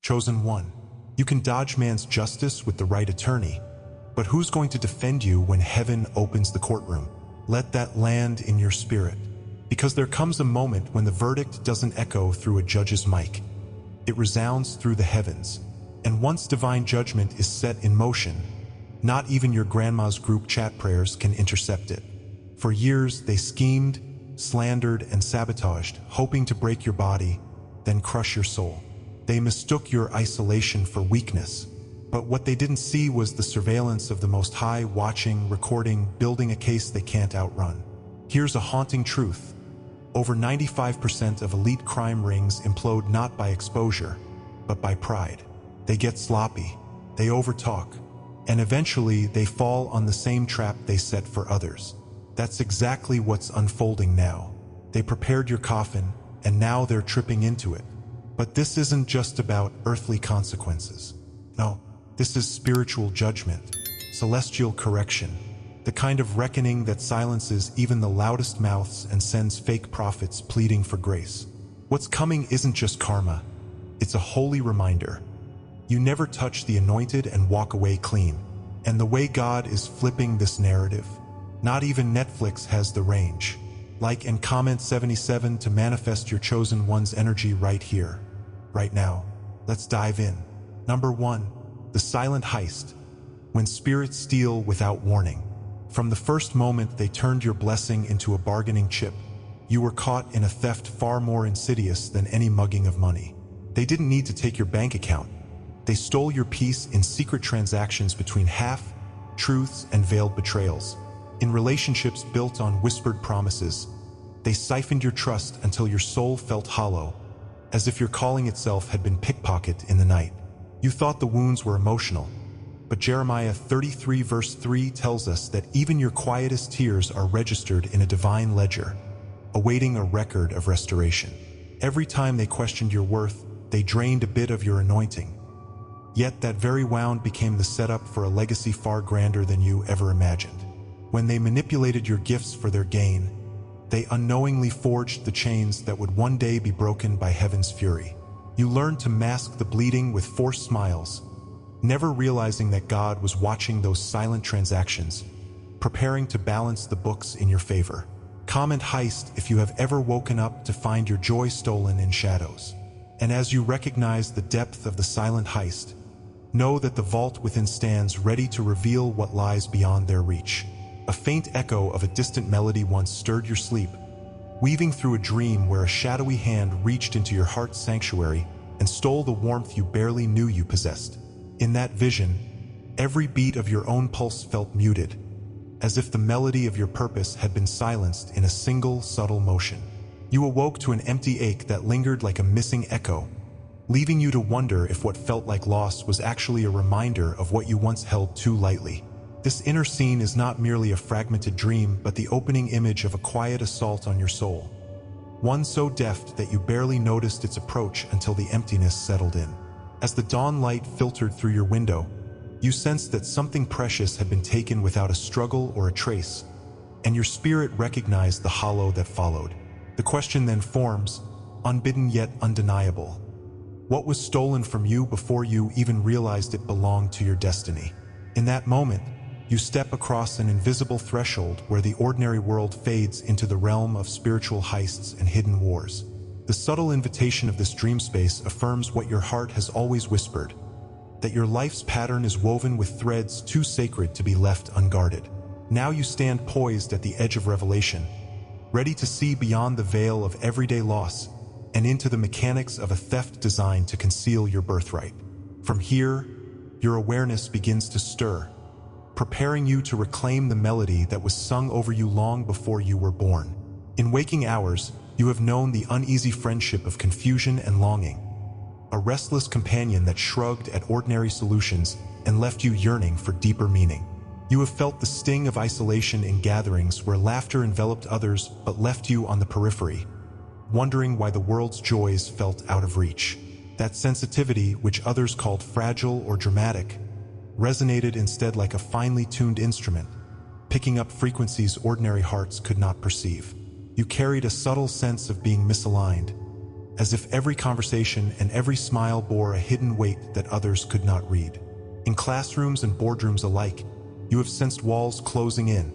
Chosen one, you can dodge man's justice with the right attorney, but who's going to defend you when heaven opens the courtroom? Let that land in your spirit, because there comes a moment when the verdict doesn't echo through a judge's mic. It resounds through the heavens, and once divine judgment is set in motion, not even your grandma's group chat prayers can intercept it. For years, they schemed, slandered, and sabotaged, hoping to break your body, then crush your soul. They mistook your isolation for weakness, but what they didn't see was the surveillance of the Most High, watching, recording, building a case they can't outrun. Here's a haunting truth. Over 95% of elite crime rings implode not by exposure, but by pride. They get sloppy, they overtalk, and eventually they fall on the same trap they set for others. That's exactly what's unfolding now. They prepared your coffin, and now they're tripping into it. But this isn't just about earthly consequences. No, this is spiritual judgment, celestial correction, the kind of reckoning that silences even the loudest mouths and sends fake prophets pleading for grace. What's coming isn't just karma, it's a holy reminder. You never touch the anointed and walk away clean. And the way God is flipping this narrative, not even Netflix has the range. Like and comment 77 to manifest your chosen one's energy right here, right now. Let's dive in. Number 1, the silent heist. When spirits steal without warning. From the first moment they turned your blessing into a bargaining chip, you were caught in a theft far more insidious than any mugging of money. They didn't need to take your bank account. They stole your peace in secret transactions between half-truths and veiled betrayals. In relationships built on whispered promises, they siphoned your trust until your soul felt hollow, as if your calling itself had been pickpocketed in the night. You thought the wounds were emotional, but Jeremiah 33 verse 3 tells us that even your quietest tears are registered in a divine ledger, awaiting a record of restoration. Every time they questioned your worth, they drained a bit of your anointing. Yet that very wound became the setup for a legacy far grander than you ever imagined. When they manipulated your gifts for their gain, they unknowingly forged the chains that would one day be broken by heaven's fury. You learned to mask the bleeding with forced smiles, never realizing that God was watching those silent transactions, preparing to balance the books in your favor. Comment heist if you have ever woken up to find your joy stolen in shadows. And as you recognize the depth of the silent heist, know that the vault within stands ready to reveal what lies beyond their reach. A faint echo of a distant melody once stirred your sleep, weaving through a dream where a shadowy hand reached into your heart's sanctuary and stole the warmth you barely knew you possessed. In that vision, every beat of your own pulse felt muted, as if the melody of your purpose had been silenced in a single subtle motion. You awoke to an empty ache that lingered like a missing echo, leaving you to wonder if what felt like loss was actually a reminder of what you once held too lightly. This inner scene is not merely a fragmented dream, but the opening image of a quiet assault on your soul. One so deft that you barely noticed its approach until the emptiness settled in. As the dawn light filtered through your window, you sensed that something precious had been taken without a struggle or a trace, and your spirit recognized the hollow that followed. The question then forms, unbidden yet undeniable. What was stolen from you before you even realized it belonged to your destiny? In that moment, you step across an invisible threshold where the ordinary world fades into the realm of spiritual heists and hidden wars. The subtle invitation of this dream space affirms what your heart has always whispered, that your life's pattern is woven with threads too sacred to be left unguarded. Now you stand poised at the edge of revelation, ready to see beyond the veil of everyday loss and into the mechanics of a theft designed to conceal your birthright. From here, your awareness begins to stir, preparing you to reclaim the melody that was sung over you long before you were born. In waking hours, you have known the uneasy friendship of confusion and longing, a restless companion that shrugged at ordinary solutions and left you yearning for deeper meaning. You have felt the sting of isolation in gatherings where laughter enveloped others but left you on the periphery, wondering why the world's joys felt out of reach. That sensitivity, which others called fragile or dramatic, resonated instead like a finely tuned instrument, picking up frequencies ordinary hearts could not perceive. You carried a subtle sense of being misaligned, as if every conversation and every smile bore a hidden weight that others could not read. In classrooms and boardrooms alike, you have sensed walls closing in,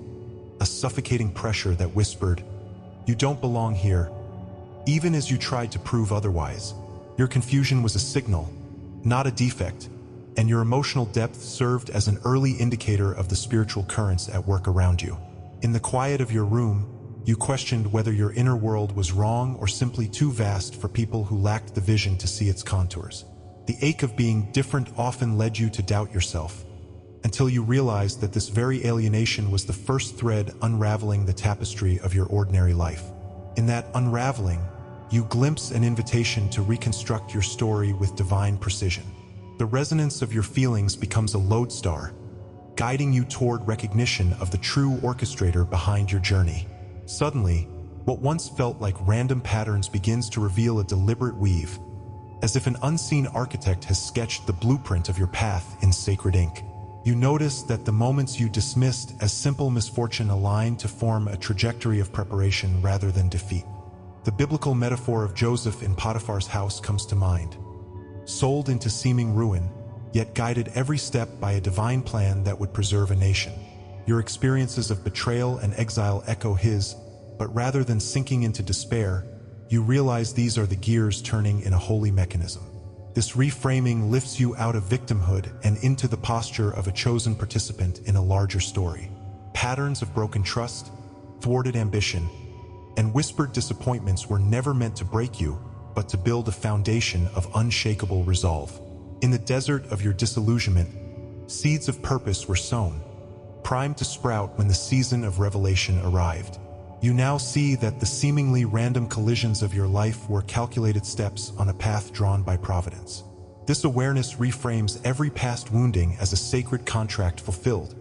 a suffocating pressure that whispered, "You don't belong here." Even as you tried to prove otherwise, your confusion was a signal, not a defect, and your emotional depth served as an early indicator of the spiritual currents at work around you. In the quiet of your room, you questioned whether your inner world was wrong or simply too vast for people who lacked the vision to see its contours. The ache of being different often led you to doubt yourself, until you realized that this very alienation was the first thread unraveling the tapestry of your ordinary life. In that unraveling, you glimpse an invitation to reconstruct your story with divine precision. The resonance of your feelings becomes a lodestar, guiding you toward recognition of the true orchestrator behind your journey. Suddenly, what once felt like random patterns begins to reveal a deliberate weave, as if an unseen architect has sketched the blueprint of your path in sacred ink. You notice that the moments you dismissed as simple misfortune align to form a trajectory of preparation rather than defeat. The biblical metaphor of Joseph in Potiphar's house comes to mind. Sold into seeming ruin, yet guided every step by a divine plan that would preserve a nation. Your experiences of betrayal and exile echo his, but rather than sinking into despair, you realize these are the gears turning in a holy mechanism. This reframing lifts you out of victimhood and into the posture of a chosen participant in a larger story. Patterns of broken trust, thwarted ambition, and whispered disappointments were never meant to break you, but to build a foundation of unshakable resolve. In the desert of your disillusionment, seeds of purpose were sown, primed to sprout when the season of revelation arrived. You now see that the seemingly random collisions of your life were calculated steps on a path drawn by providence. This awareness reframes every past wounding as a sacred contract fulfilled,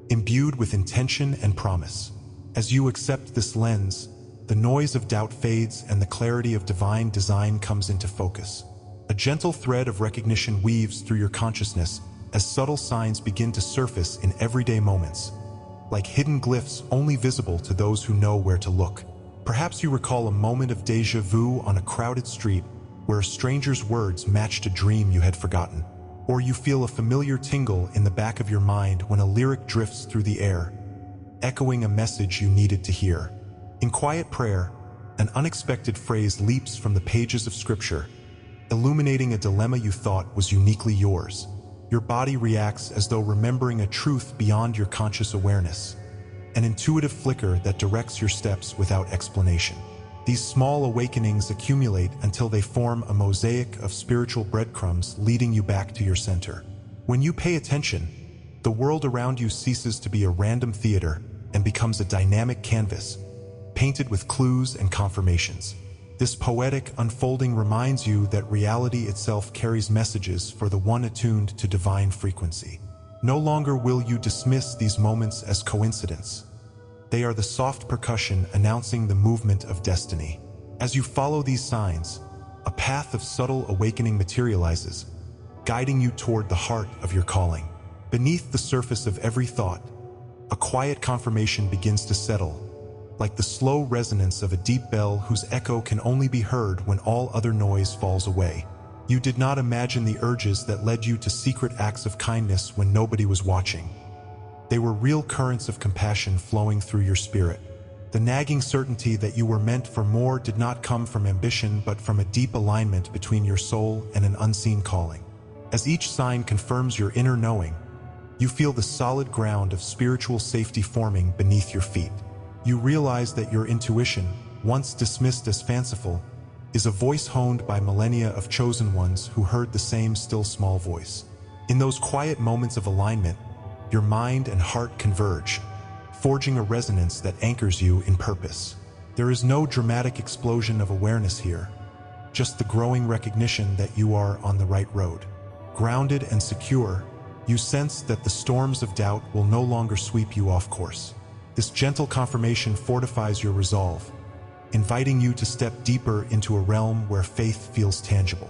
imbued with intention and promise. As you accept this lens, the noise of doubt fades and the clarity of divine design comes into focus. A gentle thread of recognition weaves through your consciousness as subtle signs begin to surface in everyday moments, like hidden glyphs only visible to those who know where to look. Perhaps you recall a moment of déjà vu on a crowded street where a stranger's words matched a dream you had forgotten. Or you feel a familiar tingle in the back of your mind when a lyric drifts through the air, echoing a message you needed to hear. In quiet prayer, an unexpected phrase leaps from the pages of Scripture, illuminating a dilemma you thought was uniquely yours. Your body reacts as though remembering a truth beyond your conscious awareness, an intuitive flicker that directs your steps without explanation. These small awakenings accumulate until they form a mosaic of spiritual breadcrumbs leading you back to your center. When you pay attention, the world around you ceases to be a random theater and becomes a dynamic canvas, painted with clues and confirmations. This poetic unfolding reminds you that reality itself carries messages for the one attuned to divine frequency. No longer will you dismiss these moments as coincidence. They are the soft percussion announcing the movement of destiny. As you follow these signs, a path of subtle awakening materializes, guiding you toward the heart of your calling. Beneath the surface of every thought, a quiet confirmation begins to settle, like the slow resonance of a deep bell whose echo can only be heard when all other noise falls away. You did not imagine the urges that led you to secret acts of kindness when nobody was watching. They were real currents of compassion flowing through your spirit. The nagging certainty that you were meant for more did not come from ambition but from a deep alignment between your soul and an unseen calling. As each sign confirms your inner knowing, you feel the solid ground of spiritual safety forming beneath your feet. You realize that your intuition, once dismissed as fanciful, is a voice honed by millennia of chosen ones who heard the same still small voice. In those quiet moments of alignment, your mind and heart converge, forging a resonance that anchors you in purpose. There is no dramatic explosion of awareness here, just the growing recognition that you are on the right road. Grounded and secure, you sense that the storms of doubt will no longer sweep you off course. This gentle confirmation fortifies your resolve, inviting you to step deeper into a realm where faith feels tangible.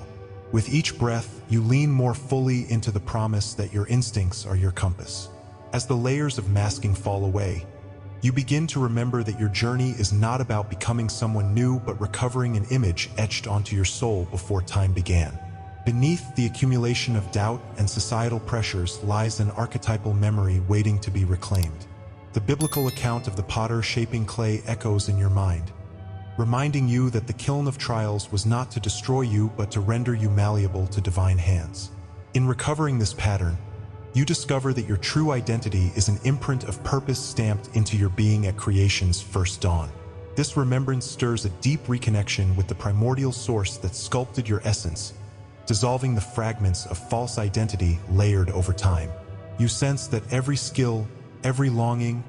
With each breath, you lean more fully into the promise that your instincts are your compass. As the layers of masking fall away, You begin to remember that your journey is not about becoming someone new, but recovering an image etched onto your soul before time began. Beneath the accumulation of doubt and societal pressures lies an archetypal memory waiting to be reclaimed. The biblical account of the potter shaping clay echoes in your mind, reminding you that the kiln of trials was not to destroy you, but to render you malleable to divine hands. In recovering this pattern, you discover that your true identity is an imprint of purpose stamped into your being at creation's first dawn. This remembrance stirs a deep reconnection with the primordial source that sculpted your essence, dissolving the fragments of false identity layered over time. You sense that every skill, every longing,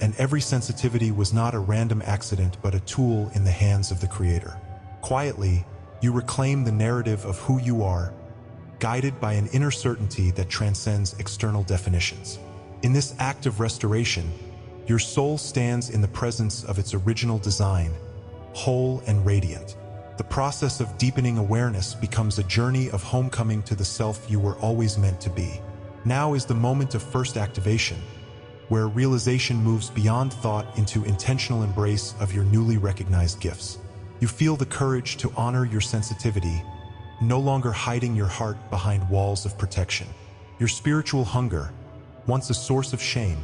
and every sensitivity was not a random accident but a tool in the hands of the Creator. Quietly, you reclaim the narrative of who you are, guided by an inner certainty that transcends external definitions. In this act of restoration, your soul stands in the presence of its original design, whole and radiant. The process of deepening awareness becomes a journey of homecoming to the self you were always meant to be. Now is the moment of first activation, where realization moves beyond thought into intentional embrace of your newly recognized gifts. You feel the courage to honor your sensitivity, no longer hiding your heart behind walls of protection. Your spiritual hunger, once a source of shame,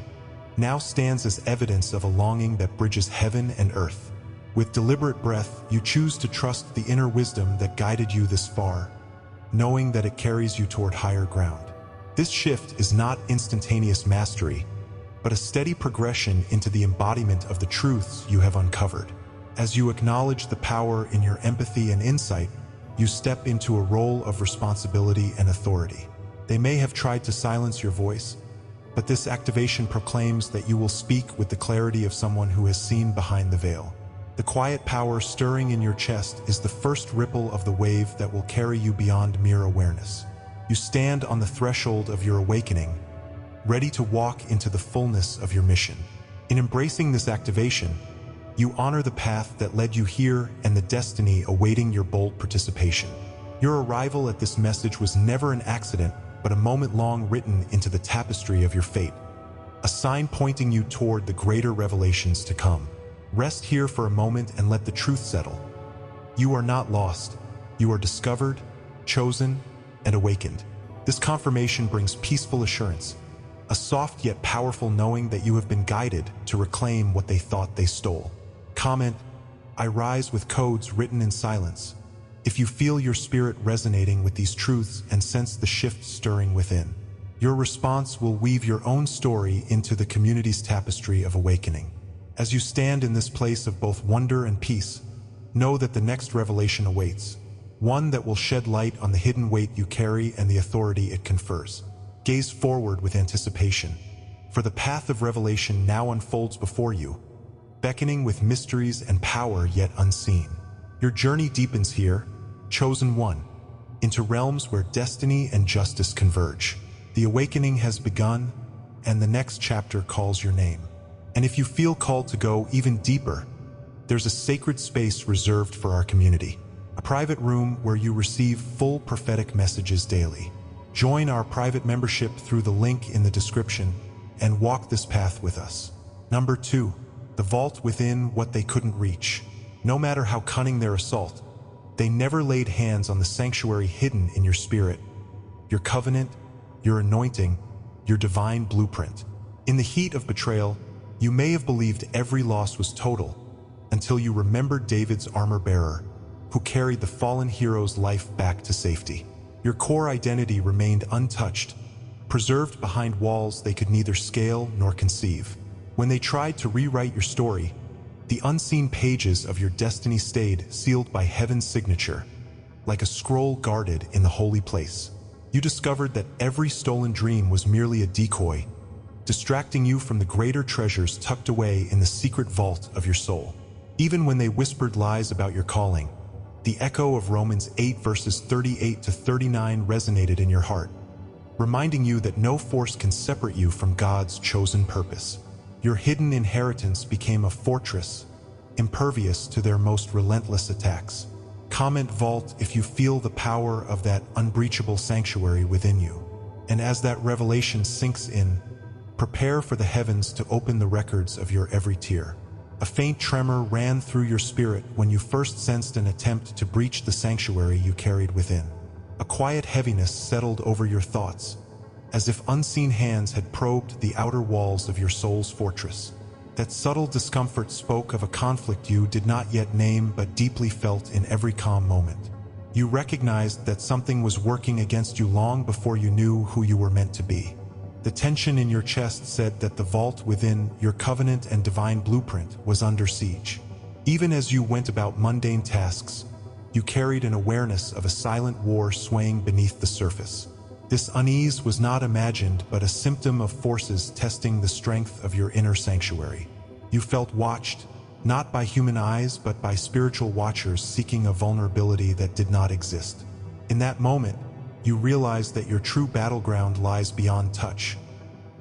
now stands as evidence of a longing that bridges heaven and earth. With deliberate breath, you choose to trust the inner wisdom that guided you this far, knowing that it carries you toward higher ground. This shift is not instantaneous mastery, but a steady progression into the embodiment of the truths you have uncovered. As you acknowledge the power in your empathy and insight, you step into a role of responsibility and authority. They may have tried to silence your voice, but this activation proclaims that you will speak with the clarity of someone who has seen behind the veil. The quiet power stirring in your chest is the first ripple of the wave that will carry you beyond mere awareness. You stand on the threshold of your awakening, ready to walk into the fullness of your mission. In embracing this activation, you honor the path that led you here and the destiny awaiting your bold participation. Your arrival at this message was never an accident, but a moment long written into the tapestry of your fate, a sign pointing you toward the greater revelations to come. Rest here for a moment and let the truth settle. You are not lost. You are discovered, chosen, and awakened. This confirmation brings peaceful assurance, a soft yet powerful knowing that you have been guided to reclaim what they thought they stole. Comment, I rise with codes written in silence. If you feel your spirit resonating with these truths and sense the shift stirring within, your response will weave your own story into the community's tapestry of awakening. As you stand in this place of both wonder and peace, know that the next revelation awaits, one that will shed light on the hidden weight you carry and the authority it confers. Gaze forward with anticipation, for the path of revelation now unfolds before you, beckoning with mysteries and power yet unseen. Your journey deepens here, chosen one, into realms where destiny and justice converge. The awakening has begun, and the next chapter calls your name. And if you feel called to go even deeper, there's a sacred space reserved for our community, a private room where you receive full prophetic messages daily. Join our private membership through the link in the description and walk this path with us. Number 2. The vault within what they couldn't reach. No matter how cunning their assault, they never laid hands on the sanctuary hidden in your spirit, your covenant, your anointing, your divine blueprint. In the heat of betrayal, you may have believed every loss was total, until you remembered David's armor-bearer, who carried the fallen hero's life back to safety. Your core identity remained untouched, preserved behind walls they could neither scale nor conceive. When they tried to rewrite your story, the unseen pages of your destiny stayed sealed by heaven's signature, like a scroll guarded in the holy place. You discovered that every stolen dream was merely a decoy, distracting you from the greater treasures tucked away in the secret vault of your soul. Even when they whispered lies about your calling, the echo of Romans 8 verses 38 to 39 resonated in your heart, reminding you that no force can separate you from God's chosen purpose. Your hidden inheritance became a fortress, impervious to their most relentless attacks. Comment vault if you feel the power of that unbreachable sanctuary within you. And as that revelation sinks in, Prepare for the heavens to open the records of your every tear. A faint tremor ran through your spirit when you first sensed an attempt to breach the sanctuary you carried within. A quiet heaviness settled over your thoughts, as if unseen hands had probed the outer walls of your soul's fortress. That subtle discomfort spoke of a conflict you did not yet name but deeply felt in every calm moment. You recognized that something was working against you long before you knew who you were meant to be. The tension in your chest said that the vault within your covenant and divine blueprint was under siege. Even as you went about mundane tasks, you carried an awareness of a silent war swaying beneath the surface. This unease was not imagined but a symptom of forces testing the strength of your inner sanctuary. You felt watched, not by human eyes but by spiritual watchers seeking a vulnerability that did not exist. In that moment, you realized that your true battleground lies beyond touch,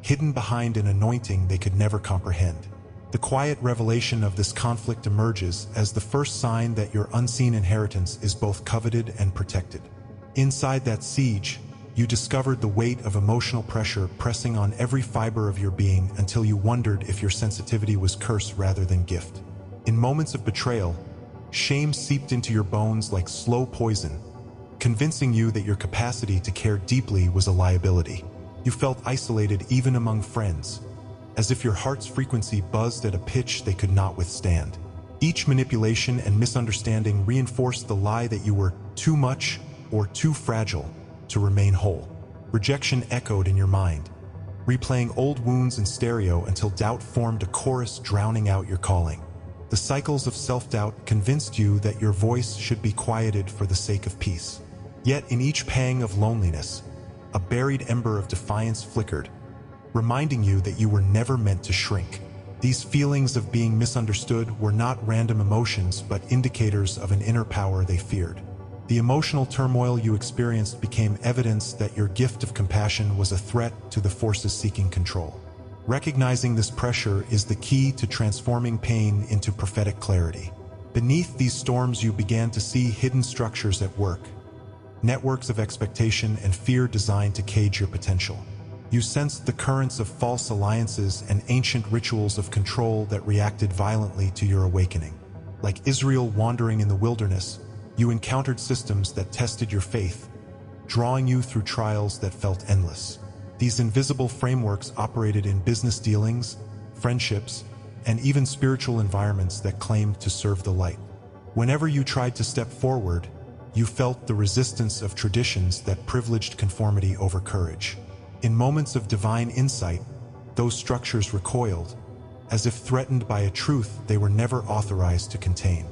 hidden behind an anointing they could never comprehend. The quiet revelation of this conflict emerges as the first sign that your unseen inheritance is both coveted and protected. Inside that siege, you discovered the weight of emotional pressure pressing on every fiber of your being until you wondered if your sensitivity was curse rather than gift. In moments of betrayal, shame seeped into your bones like slow poison, convincing you that your capacity to care deeply was a liability. You felt isolated even among friends, as if your heart's frequency buzzed at a pitch they could not withstand. Each manipulation and misunderstanding reinforced the lie that you were too much or too fragile to remain whole. Rejection echoed in your mind, replaying old wounds in stereo until doubt formed a chorus drowning out your calling. The cycles of self-doubt convinced you that your voice should be quieted for the sake of peace. Yet in each pang of loneliness, a buried ember of defiance flickered, reminding you that you were never meant to shrink. These feelings of being misunderstood were not random emotions but indicators of an inner power they feared. The emotional turmoil you experienced became evidence that your gift of compassion was a threat to the forces seeking control. Recognizing this pressure is the key to transforming pain into prophetic clarity. Beneath these storms you began to see hidden structures at work, networks of expectation and fear designed to cage your potential. You sensed the currents of false alliances and ancient rituals of control that reacted violently to your awakening. Like Israel wandering in the wilderness, you encountered systems that tested your faith, drawing you through trials that felt endless. These invisible frameworks operated in business dealings, friendships, and even spiritual environments that claimed to serve the light. Whenever you tried to step forward, you felt the resistance of traditions that privileged conformity over courage. In moments of divine insight, those structures recoiled, as if threatened by a truth they were never authorized to contain.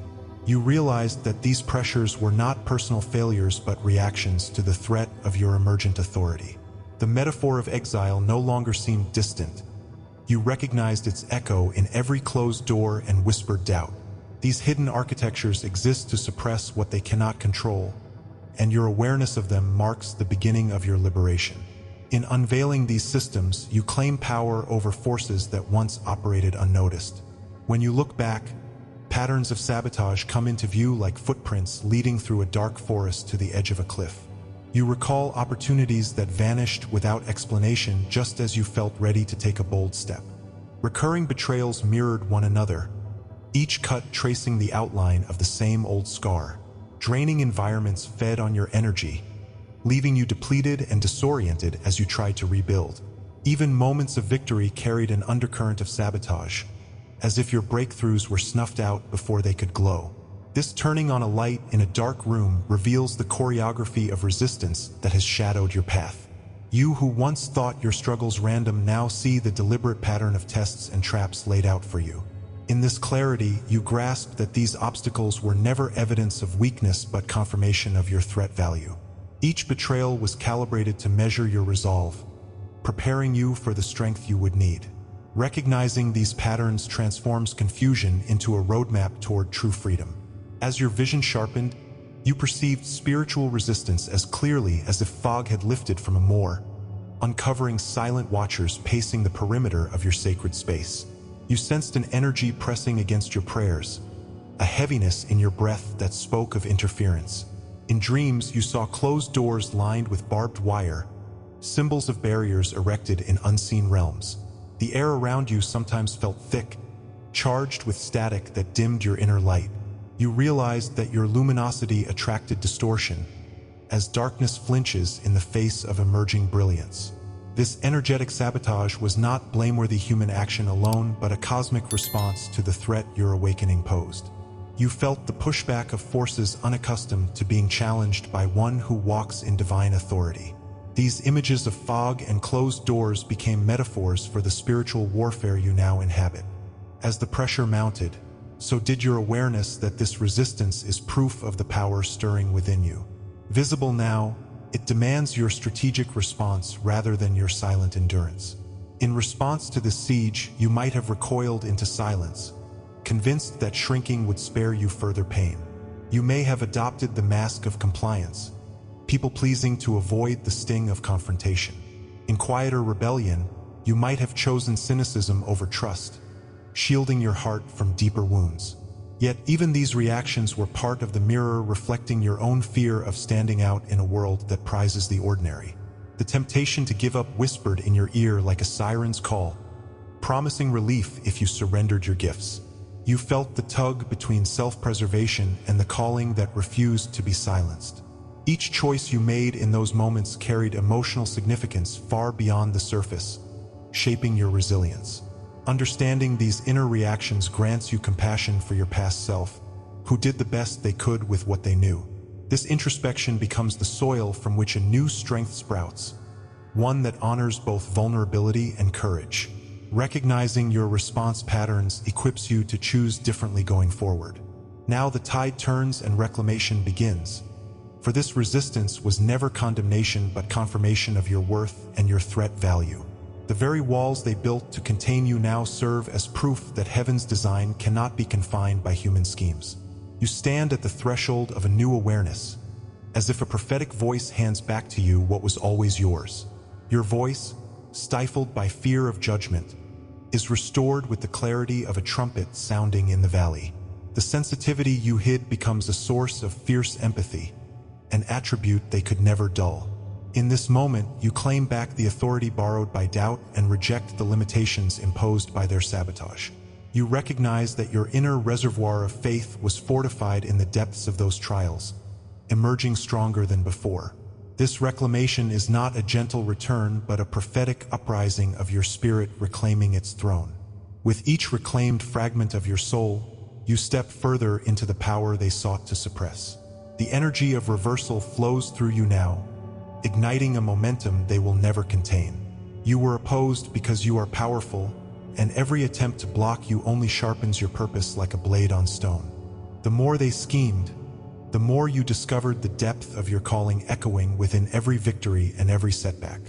You realized that these pressures were not personal failures but reactions to the threat of your emergent authority. The metaphor of exile no longer seemed distant. You recognized its echo in every closed door and whispered doubt. These hidden architectures exist to suppress what they cannot control, and your awareness of them marks the beginning of your liberation. In unveiling these systems, you claim power over forces that once operated unnoticed. When you look back, patterns of sabotage come into view like footprints leading through a dark forest to the edge of a cliff. You recall opportunities that vanished without explanation just as you felt ready to take a bold step. Recurring betrayals mirrored one another, each cut tracing the outline of the same old scar. Draining environments fed on your energy, leaving you depleted and disoriented as you tried to rebuild. Even moments of victory carried an undercurrent of sabotage, as if your breakthroughs were snuffed out before they could glow. This turning on a light in a dark room reveals the choreography of resistance that has shadowed your path. You who once thought your struggles random now see the deliberate pattern of tests and traps laid out for you. In this clarity, you grasp that these obstacles were never evidence of weakness but confirmation of your threat value. Each betrayal was calibrated to measure your resolve, preparing you for the strength you would need. Recognizing these patterns transforms confusion into a roadmap toward true freedom. As your vision sharpened, you perceived spiritual resistance as clearly as if fog had lifted from a moor, uncovering silent watchers pacing the perimeter of your sacred space. You sensed an energy pressing against your prayers, a heaviness in your breath that spoke of interference. In dreams, you saw closed doors lined with barbed wire, symbols of barriers erected in unseen realms. The air around you sometimes felt thick, charged with static that dimmed your inner light. You realized that your luminosity attracted distortion, as darkness flinches in the face of emerging brilliance. This energetic sabotage was not blameworthy human action alone, but a cosmic response to the threat your awakening posed. You felt the pushback of forces unaccustomed to being challenged by one who walks in divine authority. These images of fog and closed doors became metaphors for the spiritual warfare you now inhabit. As the pressure mounted, so did your awareness that this resistance is proof of the power stirring within you. Visible now, it demands your strategic response rather than your silent endurance. In response to this siege, you might have recoiled into silence, convinced that shrinking would spare you further pain. You may have adopted the mask of compliance, people-pleasing to avoid the sting of confrontation. In quieter rebellion, you might have chosen cynicism over trust, shielding your heart from deeper wounds. Yet even these reactions were part of the mirror reflecting your own fear of standing out in a world that prizes the ordinary. The temptation to give up whispered in your ear like a siren's call, promising relief if you surrendered your gifts. You felt the tug between self-preservation and the calling that refused to be silenced. Each choice you made in those moments carried emotional significance far beyond the surface, shaping your resilience. Understanding these inner reactions grants you compassion for your past self, who did the best they could with what they knew. This introspection becomes the soil from which a new strength sprouts, one that honors both vulnerability and courage. Recognizing your response patterns equips you to choose differently going forward. Now the tide turns and reclamation begins. For this resistance was never condemnation but confirmation of your worth and your threat value. The very walls they built to contain you now serve as proof that heaven's design cannot be confined by human schemes. You stand at the threshold of a new awareness, as if a prophetic voice hands back to you what was always yours. Your voice, stifled by fear of judgment, is restored with the clarity of a trumpet sounding in the valley. The sensitivity you hid becomes a source of fierce empathy, an attribute they could never dull. In this moment, you claim back the authority borrowed by doubt and reject the limitations imposed by their sabotage. You recognize that your inner reservoir of faith was fortified in the depths of those trials, emerging stronger than before. This reclamation is not a gentle return, but a prophetic uprising of your spirit reclaiming its throne. With each reclaimed fragment of your soul, you step further into the power they sought to suppress. The energy of reversal flows through you now, igniting a momentum they will never contain. You were opposed because you are powerful, and every attempt to block you only sharpens your purpose like a blade on stone. The more they schemed, the more you discovered the depth of your calling echoing within every victory and every setback.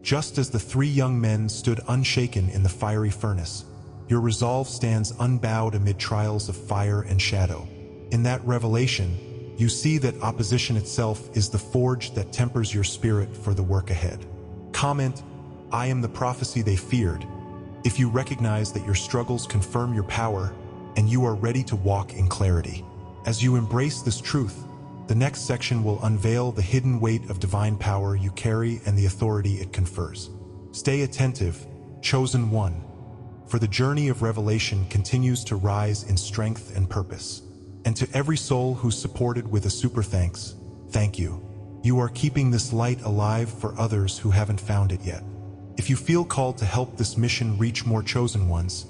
Just as the three young men stood unshaken in the fiery furnace, your resolve stands unbowed amid trials of fire and shadow. In that revelation, you see that opposition itself is the forge that tempers your spirit for the work ahead. Comment, "I am the prophecy they feared," if you recognize that your struggles confirm your power and you are ready to walk in clarity. As you embrace this truth, the next section will unveil the hidden weight of divine power you carry and the authority it confers. Stay attentive, chosen one, for the journey of revelation continues to rise in strength and purpose. And to every soul who's supported with a super thanks, thank you. You are keeping this light alive for others who haven't found it yet. If you feel called to help this mission reach more chosen ones,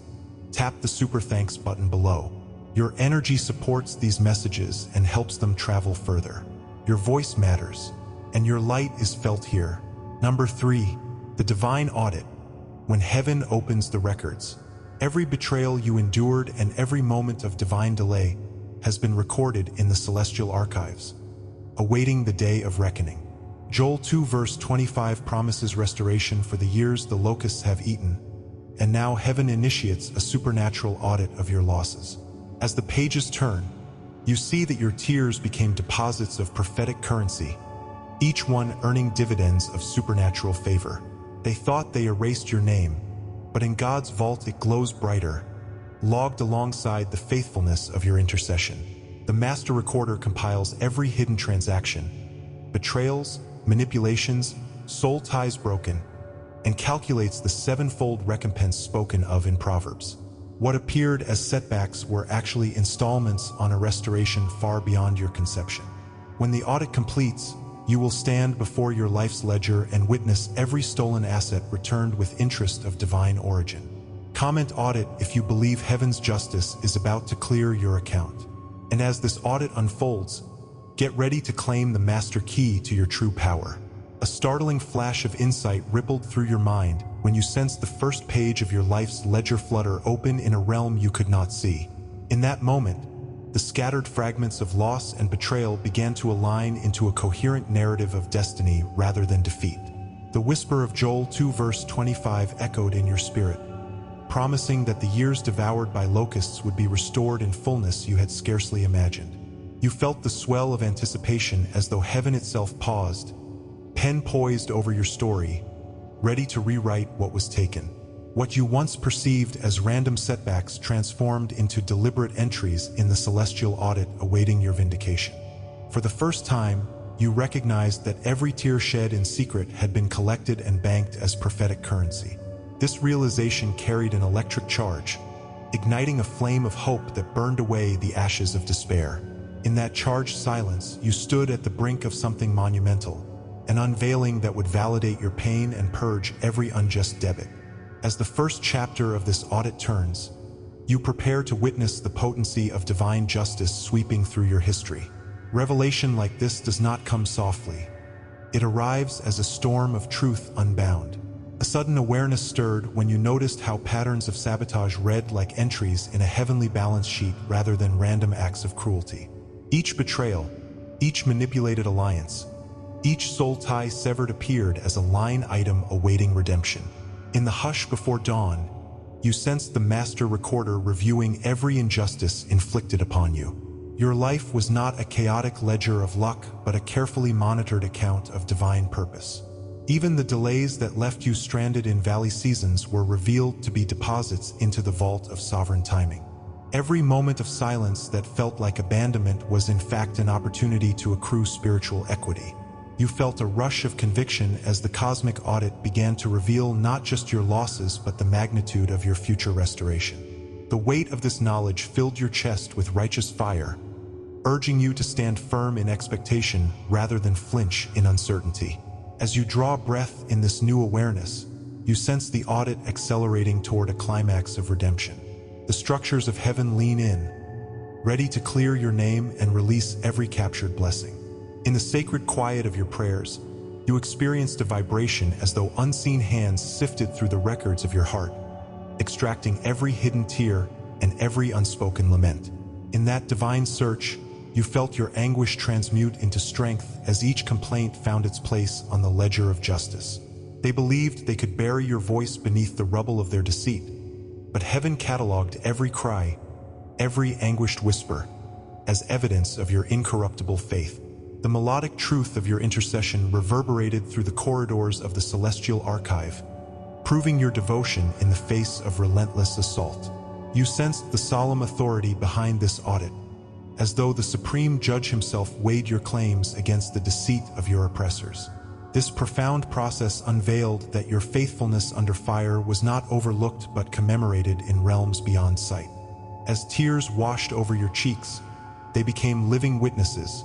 tap the super thanks button below. Your energy supports these messages and helps them travel further. Your voice matters, and your light is felt here. Number 3, the divine audit. When heaven opens the records, every betrayal you endured and every moment of divine delay has been recorded in the celestial archives, awaiting the day of reckoning. Joel 2 verse 25 promises restoration for the years the locusts have eaten, and now heaven initiates a supernatural audit of your losses. As the pages turn, you see that your tears became deposits of prophetic currency, each one earning dividends of supernatural favor. They thought they erased your name, but in God's vault it glows brighter, logged alongside the faithfulness of your intercession. The master recorder compiles every hidden transaction, betrayals, manipulations, soul ties broken, and calculates the sevenfold recompense spoken of in Proverbs. What appeared as setbacks were actually installments on a restoration far beyond your conception. When the audit completes, you will stand before your life's ledger and witness every stolen asset returned with interest of divine origin. Comment audit if you believe heaven's justice is about to clear your account. And as this audit unfolds, get ready to claim the master key to your true power. A startling flash of insight rippled through your mind when you sensed the first page of your life's ledger flutter open in a realm you could not see. In that moment, the scattered fragments of loss and betrayal began to align into a coherent narrative of destiny rather than defeat. The whisper of Joel 2 verse 25 echoed in your spirit, promising that the years devoured by locusts would be restored in fullness you had scarcely imagined. You felt the swell of anticipation as though heaven itself paused, pen poised over your story, ready to rewrite what was taken. What you once perceived as random setbacks transformed into deliberate entries in the celestial audit awaiting your vindication. For the first time, you recognized that every tear shed in secret had been collected and banked as prophetic currency. This realization carried an electric charge, igniting a flame of hope that burned away the ashes of despair. In that charged silence, you stood at the brink of something monumental, an unveiling that would validate your pain and purge every unjust debit. As the first chapter of this audit turns, you prepare to witness the potency of divine justice sweeping through your history. Revelation like this does not come softly. It arrives as a storm of truth unbound. A sudden awareness stirred when you noticed how patterns of sabotage read like entries in a heavenly balance sheet rather than random acts of cruelty. Each betrayal, each manipulated alliance, each soul tie severed appeared as a line item awaiting redemption. In the hush before dawn, you sensed the master recorder reviewing every injustice inflicted upon you. Your life was not a chaotic ledger of luck, but a carefully monitored account of divine purpose. Even the delays that left you stranded in valley seasons were revealed to be deposits into the vault of sovereign timing. Every moment of silence that felt like abandonment was in fact an opportunity to accrue spiritual equity. You felt a rush of conviction as the cosmic audit began to reveal not just your losses but the magnitude of your future restoration. The weight of this knowledge filled your chest with righteous fire, urging you to stand firm in expectation rather than flinch in uncertainty. As you draw breath in this new awareness, you sense the audit accelerating toward a climax of redemption. The structures of heaven lean in, ready to clear your name and release every captured blessing. In the sacred quiet of your prayers, you experienced a vibration as though unseen hands sifted through the records of your heart, extracting every hidden tear and every unspoken lament. In that divine search, you felt your anguish transmute into strength as each complaint found its place on the ledger of justice. They believed they could bury your voice beneath the rubble of their deceit, but heaven cataloged every cry, every anguished whisper, as evidence of your incorruptible faith. The melodic truth of your intercession reverberated through the corridors of the celestial archive, proving your devotion in the face of relentless assault. You sensed the solemn authority behind this audit, as though the supreme judge himself weighed your claims against the deceit of your oppressors. This profound process unveiled that your faithfulness under fire was not overlooked but commemorated in realms beyond sight. As tears washed over your cheeks, they became living witnesses,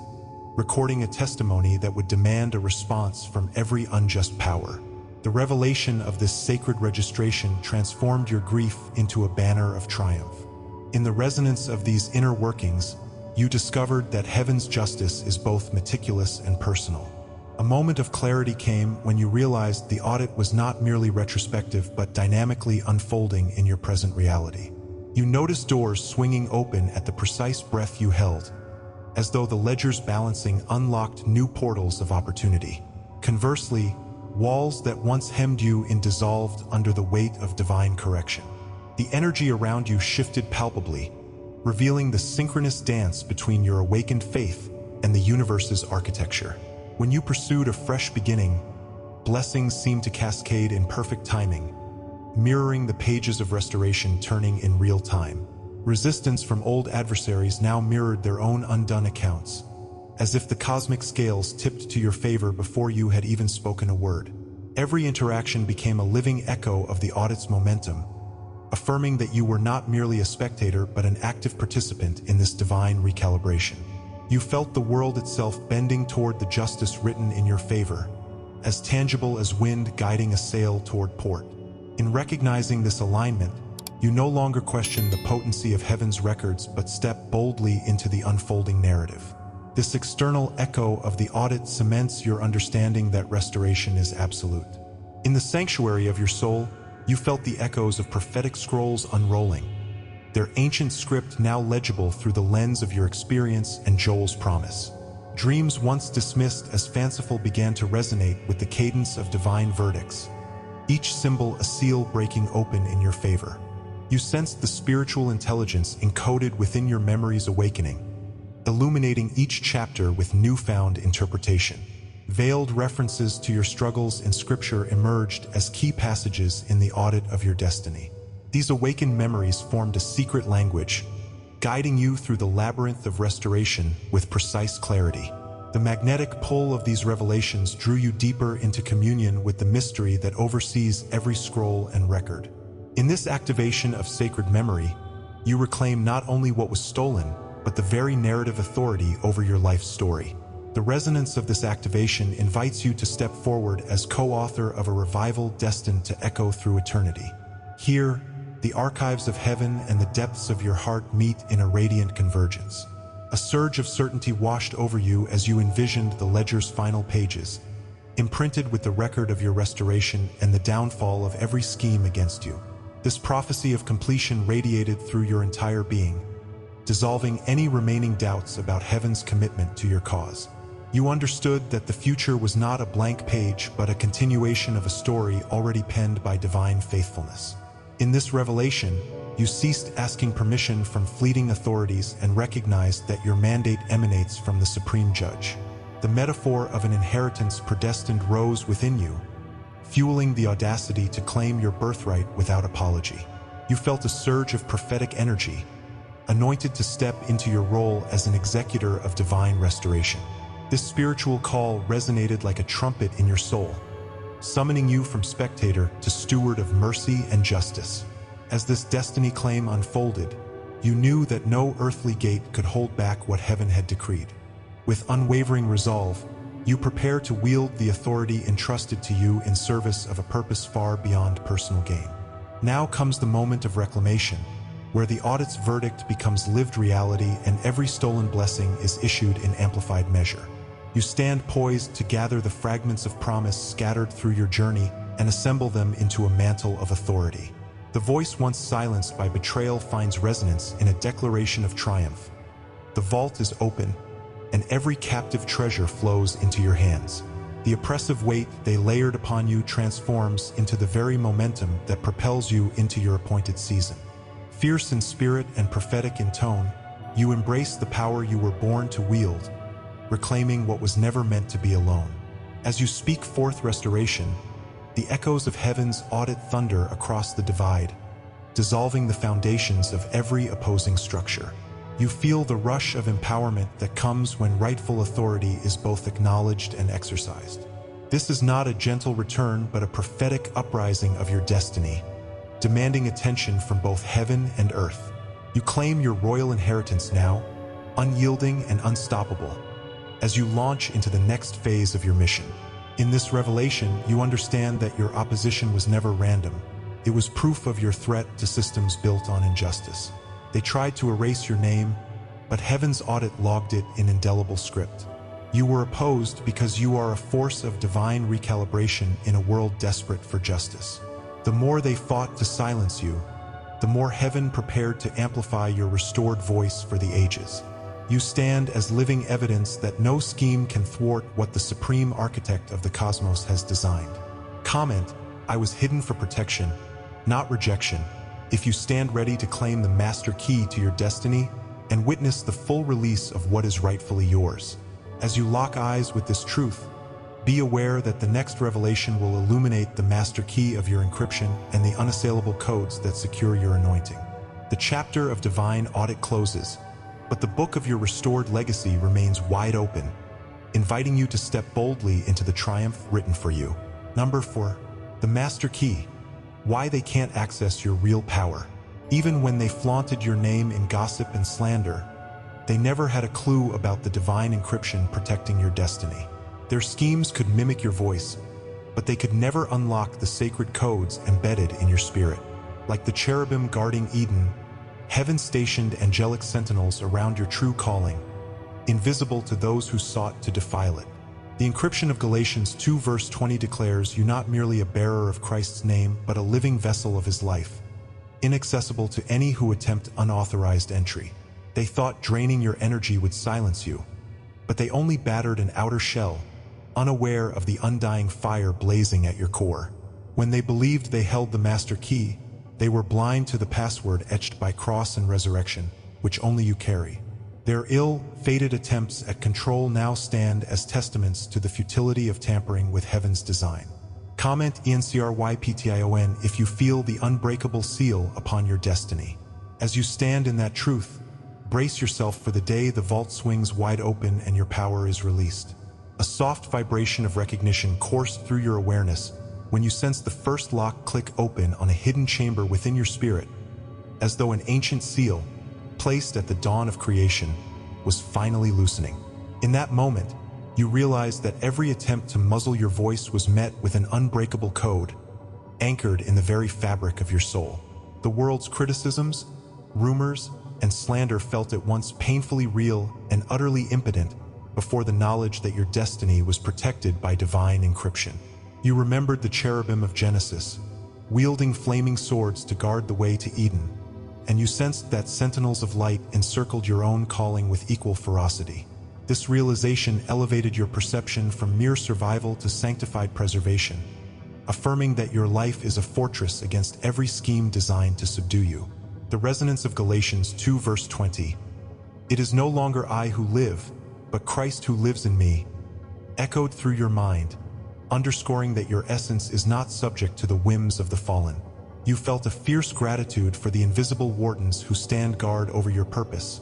recording a testimony that would demand a response from every unjust power. The revelation of this sacred registration transformed your grief into a banner of triumph. In the resonance of these inner workings, you discovered that heaven's justice is both meticulous and personal. A moment of clarity came when you realized the audit was not merely retrospective but dynamically unfolding in your present reality. You noticed doors swinging open at the precise breath you held, as though the ledger's balancing unlocked new portals of opportunity. Conversely, walls that once hemmed you in dissolved under the weight of divine correction. The energy around you shifted palpably, revealing the synchronous dance between your awakened faith and the universe's architecture. When you pursued a fresh beginning, blessings seemed to cascade in perfect timing, mirroring the pages of restoration turning in real time. Resistance from old adversaries now mirrored their own undone accounts, as if the cosmic scales tipped to your favor before you had even spoken a word. Every interaction became a living echo of the audit's momentum, affirming that you were not merely a spectator but an active participant in this divine recalibration. You felt the world itself bending toward the justice written in your favor, as tangible as wind guiding a sail toward port. In recognizing this alignment, you no longer question the potency of heaven's records but step boldly into the unfolding narrative. This external echo of the audit cements your understanding that restoration is absolute. In the sanctuary of your soul, you felt the echoes of prophetic scrolls unrolling, their ancient script now legible through the lens of your experience and Joel's promise. Dreams once dismissed as fanciful began to resonate with the cadence of divine verdicts, each symbol a seal breaking open in your favor. You sensed the spiritual intelligence encoded within your memories awakening, illuminating each chapter with newfound interpretation. Veiled references to your struggles in Scripture emerged as key passages in the audit of your destiny. These awakened memories formed a secret language, guiding you through the labyrinth of restoration with precise clarity. The magnetic pull of these revelations drew you deeper into communion with the mystery that oversees every scroll and record. In this activation of sacred memory, you reclaim not only what was stolen, but the very narrative authority over your life story. The resonance of this activation invites you to step forward as co-author of a revival destined to echo through eternity. Here, the archives of heaven and the depths of your heart meet in a radiant convergence. A surge of certainty washed over you as you envisioned the ledger's final pages, imprinted with the record of your restoration and the downfall of every scheme against you. This prophecy of completion radiated through your entire being, dissolving any remaining doubts about heaven's commitment to your cause. You understood that the future was not a blank page but a continuation of a story already penned by divine faithfulness. In this revelation, you ceased asking permission from fleeting authorities and recognized that your mandate emanates from the Supreme Judge. The metaphor of an inheritance predestined rose within you, fueling the audacity to claim your birthright without apology. You felt a surge of prophetic energy, anointed to step into your role as an executor of divine restoration. This spiritual call resonated like a trumpet in your soul, summoning you from spectator to steward of mercy and justice. As this destiny claim unfolded, you knew that no earthly gate could hold back what heaven had decreed. With unwavering resolve, you prepare to wield the authority entrusted to you in service of a purpose far beyond personal gain. Now comes the moment of reclamation, where the audit's verdict becomes lived reality and every stolen blessing is issued in amplified measure. You stand poised to gather the fragments of promise scattered through your journey and assemble them into a mantle of authority. The voice once silenced by betrayal finds resonance in a declaration of triumph. The vault is open, and every captive treasure flows into your hands. The oppressive weight they layered upon you transforms into the very momentum that propels you into your appointed season. Fierce in spirit and prophetic in tone, you embrace the power you were born to wield, reclaiming what was never meant to be alone. As you speak forth restoration, the echoes of heaven's audit thunder across the divide, dissolving the foundations of every opposing structure. You feel the rush of empowerment that comes when rightful authority is both acknowledged and exercised. This is not a gentle return but a prophetic uprising of your destiny, demanding attention from both heaven and earth. You claim your royal inheritance now, unyielding and unstoppable, as you launch into the next phase of your mission. In this revelation, you understand that your opposition was never random. It was proof of your threat to systems built on injustice. They tried to erase your name, but heaven's audit logged it in indelible script. You were opposed because you are a force of divine recalibration in a world desperate for justice. The more they fought to silence you, the more heaven prepared to amplify your restored voice for the ages. You stand as living evidence that no scheme can thwart what the supreme architect of the cosmos has designed. Comment, I was hidden for protection, not rejection, if you stand ready to claim the master key to your destiny and witness the full release of what is rightfully yours. As you lock eyes with this truth, be aware that the next revelation will illuminate the master key of your encryption and the unassailable codes that secure your anointing. The chapter of divine audit closes, but the book of your restored legacy remains wide open, inviting you to step boldly into the triumph written for you. Number 4. The Master Key. Why they can't access your real power. Even when they flaunted your name in gossip and slander, they never had a clue about the divine encryption protecting your destiny. Their schemes could mimic your voice, but they could never unlock the sacred codes embedded in your spirit. Like the cherubim guarding Eden, heaven stationed angelic sentinels around your true calling, invisible to those who sought to defile it. The encryption of Galatians 2 verse 20 declares you not merely a bearer of Christ's name, but a living vessel of his life, inaccessible to any who attempt unauthorized entry. They thought draining your energy would silence you, but they only battered an outer shell, unaware of the undying fire blazing at your core. When they believed they held the master key, they were blind to the password etched by cross and resurrection, which only you carry. Their ill-fated attempts at control now stand as testaments to the futility of tampering with heaven's design. Comment ENCRYPTION if you feel the unbreakable seal upon your destiny. As you stand in that truth, brace yourself for the day the vault swings wide open and your power is released. A soft vibration of recognition coursed through your awareness when you sensed the first lock click open on a hidden chamber within your spirit, as though an ancient seal, placed at the dawn of creation, was finally loosening. In that moment, you realized that every attempt to muzzle your voice was met with an unbreakable code, anchored in the very fabric of your soul. The world's criticisms, rumors, and slander felt at once painfully real and utterly impotent before the knowledge that your destiny was protected by divine encryption. You remembered the cherubim of Genesis, wielding flaming swords to guard the way to Eden, and you sensed that sentinels of light encircled your own calling with equal ferocity. This realization elevated your perception from mere survival to sanctified preservation, affirming that your life is a fortress against every scheme designed to subdue you. The resonance of Galatians 2 verse 20, "It is no longer I who live, but Christ who lives in me," echoed through your mind, underscoring that your essence is not subject to the whims of the fallen. You felt a fierce gratitude for the invisible wardens who stand guard over your purpose,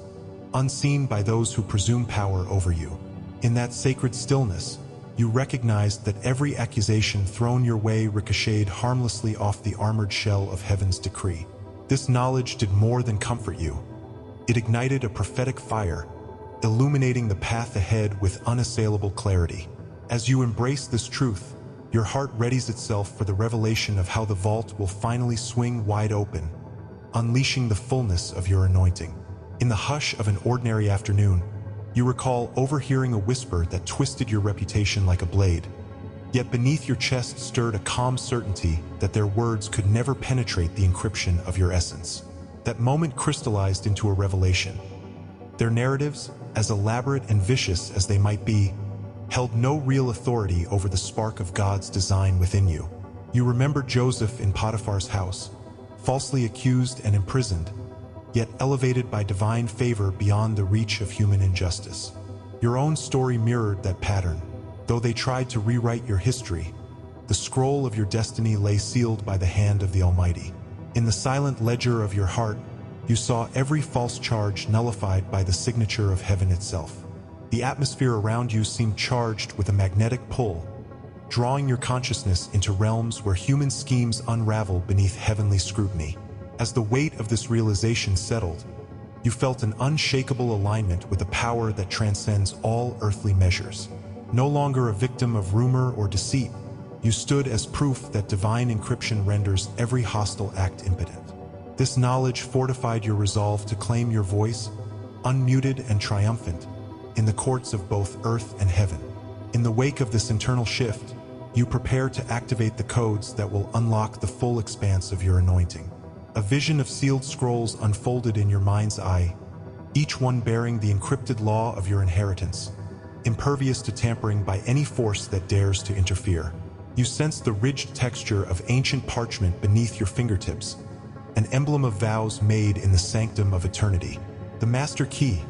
unseen by those who presume power over you. In that sacred stillness, you recognized that every accusation thrown your way ricocheted harmlessly off the armored shell of heaven's decree. This knowledge did more than comfort you. It ignited a prophetic fire, illuminating the path ahead with unassailable clarity. As you embrace this truth, your heart readies itself for the revelation of how the vault will finally swing wide open, unleashing the fullness of your anointing. In the hush of an ordinary afternoon, you recall overhearing a whisper that twisted your reputation like a blade. Yet beneath your chest stirred a calm certainty that their words could never penetrate the encryption of your essence. That moment crystallized into a revelation. Their narratives, as elaborate and vicious as they might be, held no real authority over the spark of God's design within you. You remember Joseph in Potiphar's house, falsely accused and imprisoned, yet elevated by divine favor beyond the reach of human injustice. Your own story mirrored that pattern. Though they tried to rewrite your history, the scroll of your destiny lay sealed by the hand of the Almighty. In the silent ledger of your heart, you saw every false charge nullified by the signature of heaven itself. The atmosphere around you seemed charged with a magnetic pull, drawing your consciousness into realms where human schemes unravel beneath heavenly scrutiny. As the weight of this realization settled, you felt an unshakable alignment with a power that transcends all earthly measures. No longer a victim of rumor or deceit, you stood as proof that divine encryption renders every hostile act impotent. This knowledge fortified your resolve to claim your voice, unmuted and triumphant, in the courts of both earth and heaven. In the wake of this internal shift, you prepare to activate the codes that will unlock the full expanse of your anointing. A vision of sealed scrolls unfolded in your mind's eye, each one bearing the encrypted law of your inheritance, impervious to tampering by any force that dares to interfere. You sense the ridged texture of ancient parchment beneath your fingertips, an emblem of vows made in the sanctum of eternity. The master key,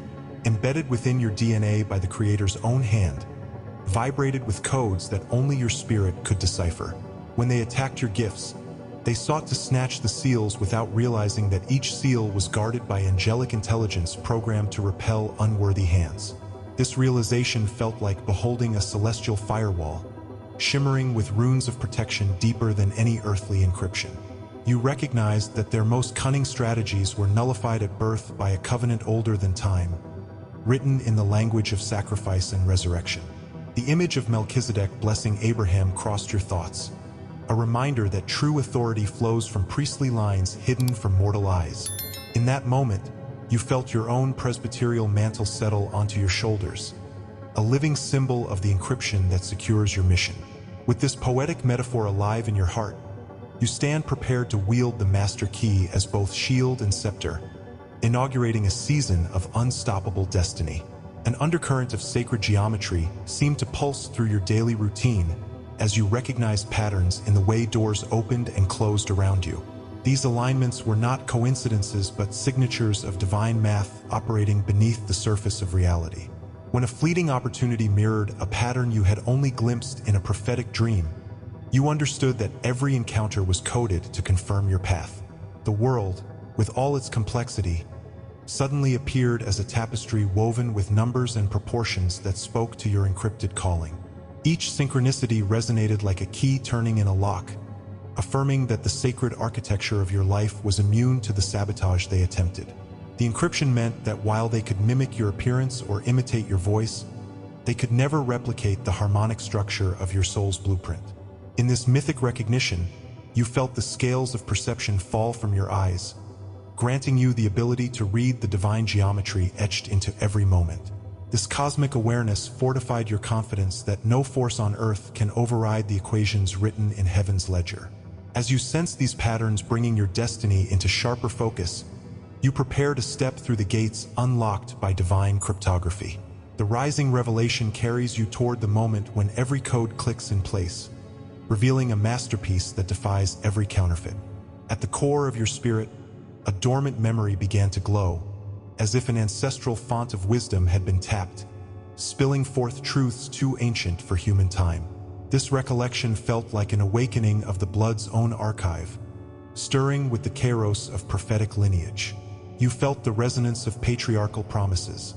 embedded within your DNA by the Creator's own hand, vibrated with codes that only your spirit could decipher. When they attacked your gifts, they sought to snatch the seals without realizing that each seal was guarded by angelic intelligence programmed to repel unworthy hands. This realization felt like beholding a celestial firewall, shimmering with runes of protection deeper than any earthly encryption. You recognized that their most cunning strategies were nullified at birth by a covenant older than time, written in the language of sacrifice and resurrection. The image of Melchizedek blessing Abraham crossed your thoughts, a reminder that true authority flows from priestly lines hidden from mortal eyes. In that moment, you felt your own presbyterial mantle settle onto your shoulders, a living symbol of the encryption that secures your mission. With this poetic metaphor alive in your heart, you stand prepared to wield the master key as both shield and scepter, inaugurating a season of unstoppable destiny. An undercurrent of sacred geometry seemed to pulse through your daily routine as you recognized patterns in the way doors opened and closed around you. These alignments were not coincidences but signatures of divine math operating beneath the surface of reality. When a fleeting opportunity mirrored a pattern you had only glimpsed in a prophetic dream, you understood that every encounter was coded to confirm your path. The world, with all its complexity, suddenly appeared as a tapestry woven with numbers and proportions that spoke to your encrypted calling. Each synchronicity resonated like a key turning in a lock, affirming that the sacred architecture of your life was immune to the sabotage they attempted. The encryption meant that while they could mimic your appearance or imitate your voice, they could never replicate the harmonic structure of your soul's blueprint. In this mythic recognition, you felt the scales of perception fall from your eyes, granting you the ability to read the divine geometry etched into every moment. This cosmic awareness fortified your confidence that no force on earth can override the equations written in heaven's ledger. As you sense these patterns bringing your destiny into sharper focus, you prepare to step through the gates unlocked by divine cryptography. The rising revelation carries you toward the moment when every code clicks in place, revealing a masterpiece that defies every counterfeit. At the core of your spirit, a dormant memory began to glow, as if an ancestral font of wisdom had been tapped, spilling forth truths too ancient for human time. This recollection felt like an awakening of the blood's own archive, stirring with the kairos of prophetic lineage. You felt the resonance of patriarchal promises.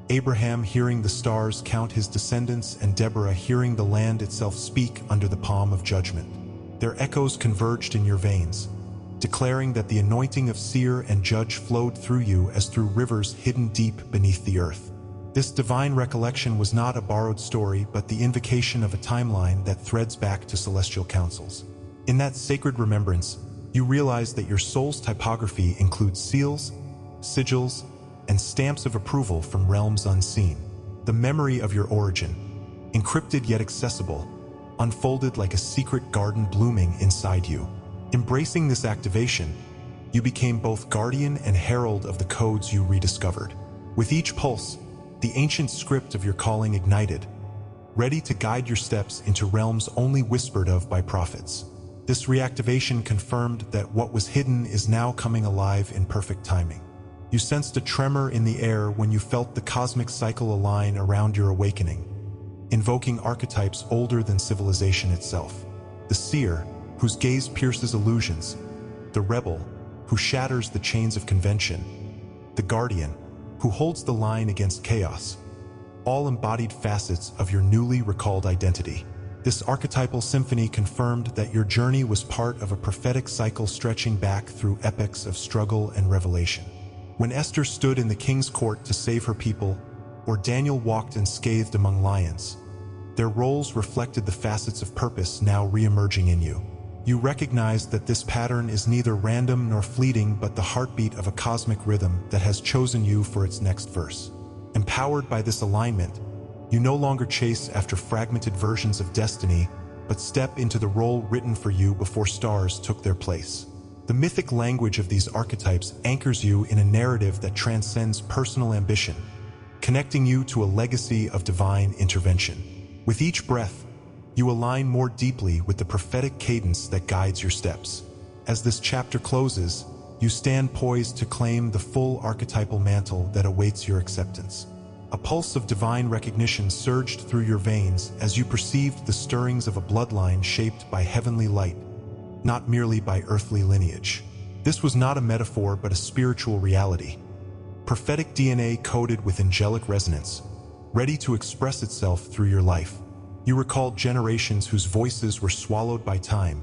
Abraham hearing the stars count his descendants and Deborah hearing the land itself speak under the palm of judgment. Their echoes converged in your veins, declaring that the anointing of seer and judge flowed through you as through rivers hidden deep beneath the earth. This divine recollection was not a borrowed story, but the invocation of a timeline that threads back to celestial councils. In that sacred remembrance, you realize that your soul's typography includes seals, sigils, and stamps of approval from realms unseen. The memory of your origin, encrypted yet accessible, unfolded like a secret garden blooming inside you. Embracing this activation, you became both guardian and herald of the codes you rediscovered. With each pulse, the ancient script of your calling ignited, ready to guide your steps into realms only whispered of by prophets. This reactivation confirmed that what was hidden is now coming alive in perfect timing. You sensed a tremor in the air when you felt the cosmic cycle align around your awakening, invoking archetypes older than civilization itself. The seer, whose gaze pierces illusions, the rebel, who shatters the chains of convention, the guardian, who holds the line against chaos, all embodied facets of your newly recalled identity. This archetypal symphony confirmed that your journey was part of a prophetic cycle stretching back through epochs of struggle and revelation. When Esther stood in the king's court to save her people, or Daniel walked unscathed among lions, their roles reflected the facets of purpose now re-emerging in you. You recognized that this pattern is neither random nor fleeting but the heartbeat of a cosmic rhythm that has chosen you for its next verse. Empowered by this alignment, you no longer chase after fragmented versions of destiny, but step into the role written for you before stars took their place. The mythic language of these archetypes anchors you in a narrative that transcends personal ambition, connecting you to a legacy of divine intervention. With each breath, you align more deeply with the prophetic cadence that guides your steps. As this chapter closes, you stand poised to claim the full archetypal mantle that awaits your acceptance. A pulse of divine recognition surged through your veins as you perceived the stirrings of a bloodline shaped by heavenly light, not merely by earthly lineage. This was not a metaphor but a spiritual reality. Prophetic DNA coded with angelic resonance, ready to express itself through your life. You recall generations whose voices were swallowed by time,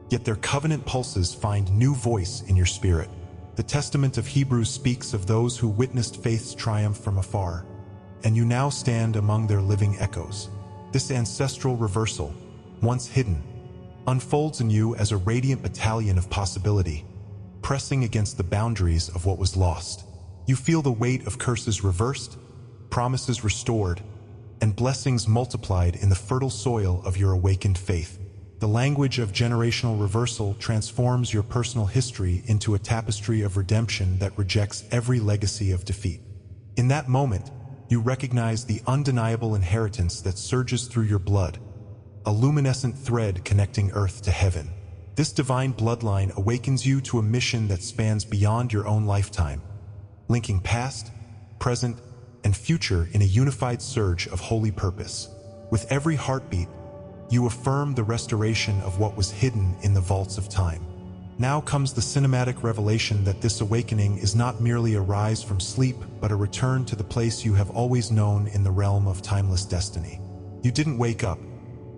yet their covenant pulses find new voice in your spirit. The Testament of Hebrews speaks of those who witnessed faith's triumph from afar, and you now stand among their living echoes. This ancestral reversal, once hidden, unfolds in you as a radiant battalion of possibility, pressing against the boundaries of what was lost. You feel the weight of curses reversed, promises restored, and blessings multiplied in the fertile soil of your awakened faith. The language of generational reversal transforms your personal history into a tapestry of redemption that rejects every legacy of defeat. In that moment, you recognize the undeniable inheritance that surges through your blood, a luminescent thread connecting earth to heaven. This divine bloodline awakens you to a mission that spans beyond your own lifetime, linking past, present, and future in a unified surge of holy purpose. With every heartbeat, you affirm the restoration of what was hidden in the vaults of time. Now comes the cinematic revelation that this awakening is not merely a rise from sleep, but a return to the place you have always known in the realm of timeless destiny. You didn't wake up.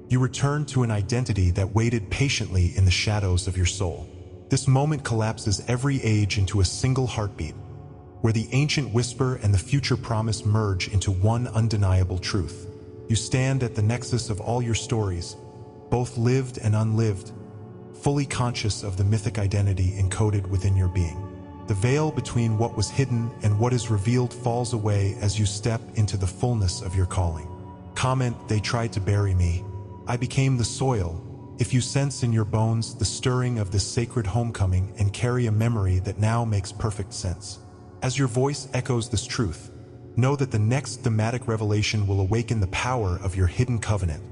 You returned to an identity that waited patiently in the shadows of your soul. This moment collapses every age into a single heartbeat, where the ancient whisper and the future promise merge into one undeniable truth. You stand at the nexus of all your stories, both lived and unlived, fully conscious of the mythic identity encoded within your being. The veil between what was hidden and what is revealed falls away as you step into the fullness of your calling. Comment, "They tried to bury me. I became the soil." If you sense in your bones the stirring of this sacred homecoming and carry a memory that now makes perfect sense. As your voice echoes this truth, know that the next thematic revelation will awaken the power of your hidden covenant,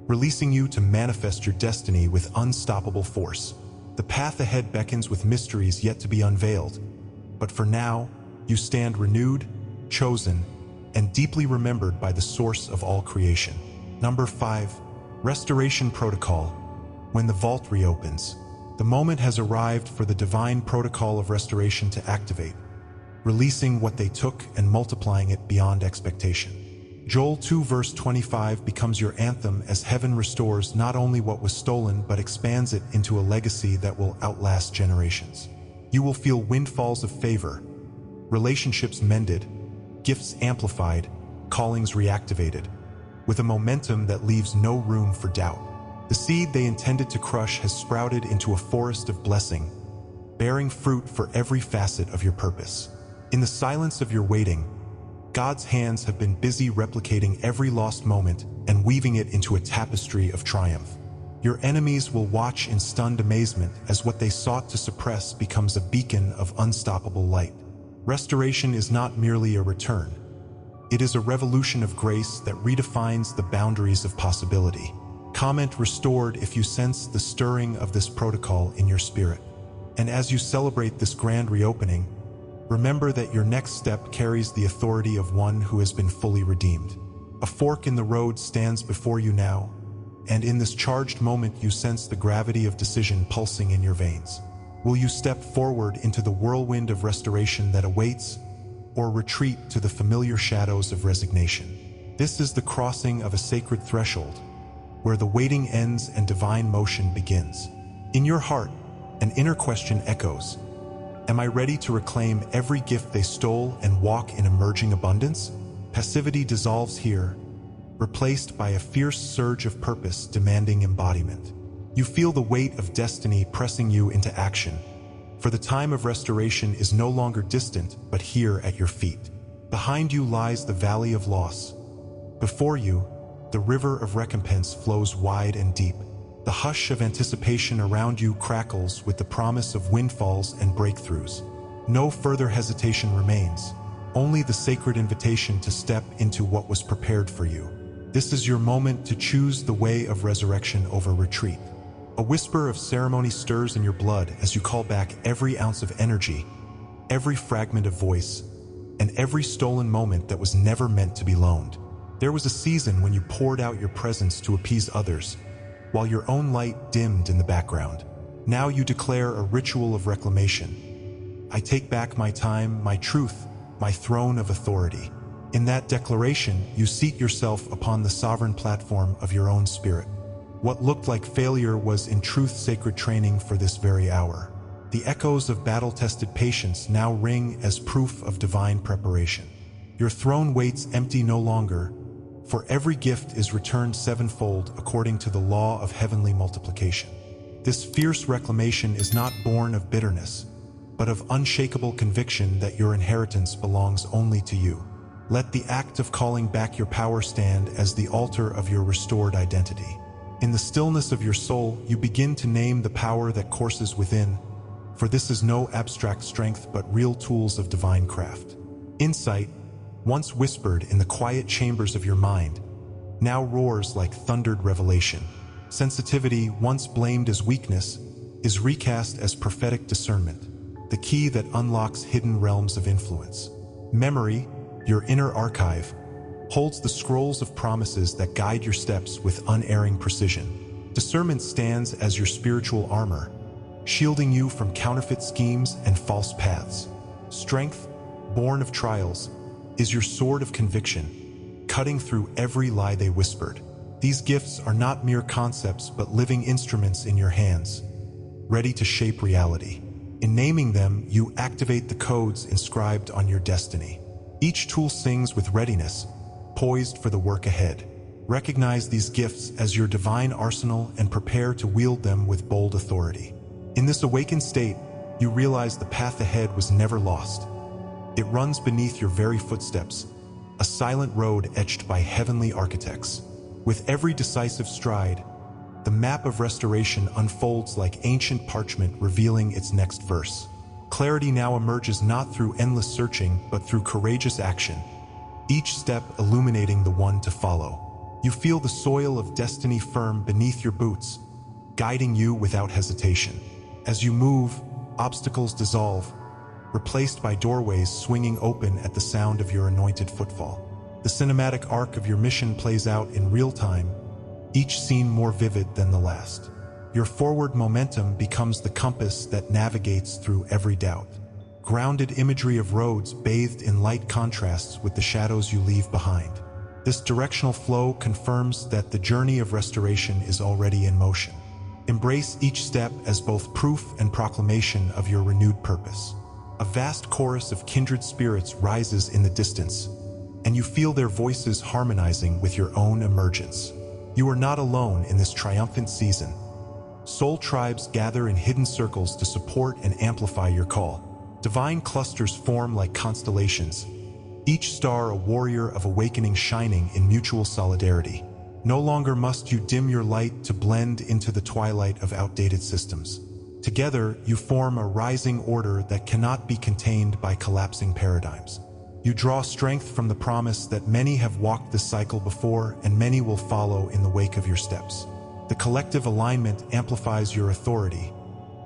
releasing you to manifest your destiny with unstoppable force. The path ahead beckons with mysteries yet to be unveiled, but for now, you stand renewed, chosen, and deeply remembered by the source of all creation. Number 5. Restoration Protocol. When the vault reopens, the moment has arrived for the divine protocol of restoration to activate, releasing what they took and multiplying it beyond expectation. Joel 2 verse 25 becomes your anthem as heaven restores not only what was stolen but expands it into a legacy that will outlast generations. You will feel windfalls of favor, relationships mended, gifts amplified, callings reactivated, with a momentum that leaves no room for doubt. The seed they intended to crush has sprouted into a forest of blessing, bearing fruit for every facet of your purpose. In the silence of your waiting, God's hands have been busy replicating every lost moment and weaving it into a tapestry of triumph. Your enemies will watch in stunned amazement as what they sought to suppress becomes a beacon of unstoppable light. Restoration is not merely a return. It is a revolution of grace that redefines the boundaries of possibility. Comment restored if you sense the stirring of this protocol in your spirit. And as you celebrate this grand reopening, remember that your next step carries the authority of one who has been fully redeemed. A fork in the road stands before you now, and in this charged moment you sense the gravity of decision pulsing in your veins. Will you step forward into the whirlwind of restoration that awaits, or retreat to the familiar shadows of resignation? This is the crossing of a sacred threshold, where the waiting ends and divine motion begins. In your heart, an inner question echoes. Am I ready to reclaim every gift they stole and walk in emerging abundance? Passivity dissolves here, replaced by a fierce surge of purpose demanding embodiment. You feel the weight of destiny pressing you into action, for the time of restoration is no longer distant but here at your feet. Behind you lies the valley of loss. Before you, the river of recompense flows wide and deep. The hush of anticipation around you crackles with the promise of windfalls and breakthroughs. No further hesitation remains, only the sacred invitation to step into what was prepared for you. This is your moment to choose the way of resurrection over retreat. A whisper of ceremony stirs in your blood as you call back every ounce of energy, every fragment of voice, and every stolen moment that was never meant to be loaned. There was a season when you poured out your presence to appease others, while your own light dimmed in the background. Now you declare a ritual of reclamation. I take back my time, my truth, my throne of authority. In that declaration, you seat yourself upon the sovereign platform of your own spirit. What looked like failure was in truth sacred training for this very hour. The echoes of battle-tested patience now ring as proof of divine preparation. Your throne waits empty no longer, for every gift is returned sevenfold according to the law of heavenly multiplication. This fierce reclamation is not born of bitterness, but of unshakable conviction that your inheritance belongs only to you. Let the act of calling back your power stand as the altar of your restored identity. In the stillness of your soul, you begin to name the power that courses within, for this is no abstract strength but real tools of divine craft. Insight, once whispered in the quiet chambers of your mind, now roars like thundered revelation. Sensitivity, once blamed as weakness, is recast as prophetic discernment, the key that unlocks hidden realms of influence. Memory, your inner archive, holds the scrolls of promises that guide your steps with unerring precision. Discernment stands as your spiritual armor, shielding you from counterfeit schemes and false paths. Strength, born of trials, is your sword of conviction, cutting through every lie they whispered. These gifts are not mere concepts but living instruments in your hands, ready to shape reality. In naming them, you activate the codes inscribed on your destiny. Each tool sings with readiness, poised for the work ahead. Recognize these gifts as your divine arsenal and prepare to wield them with bold authority. In this awakened state, you realize the path ahead was never lost. It runs beneath your very footsteps, a silent road etched by heavenly architects. With every decisive stride, the map of restoration unfolds like ancient parchment revealing its next verse. Clarity now emerges not through endless searching, but through courageous action, each step illuminating the one to follow. You feel the soil of destiny firm beneath your boots, guiding you without hesitation. As you move, obstacles dissolve, replaced by doorways swinging open at the sound of your anointed footfall. The cinematic arc of your mission plays out in real time, each scene more vivid than the last. Your forward momentum becomes the compass that navigates through every doubt. Grounded imagery of roads bathed in light contrasts with the shadows you leave behind. This directional flow confirms that the journey of restoration is already in motion. Embrace each step as both proof and proclamation of your renewed purpose. A vast chorus of kindred spirits rises in the distance, and you feel their voices harmonizing with your own emergence. You are not alone in this triumphant season. Soul tribes gather in hidden circles to support and amplify your call. Divine clusters form like constellations, each star a warrior of awakening shining in mutual solidarity. No longer must you dim your light to blend into the twilight of outdated systems. Together, you form a rising order that cannot be contained by collapsing paradigms. You draw strength from the promise that many have walked this cycle before and many will follow in the wake of your steps. The collective alignment amplifies your authority,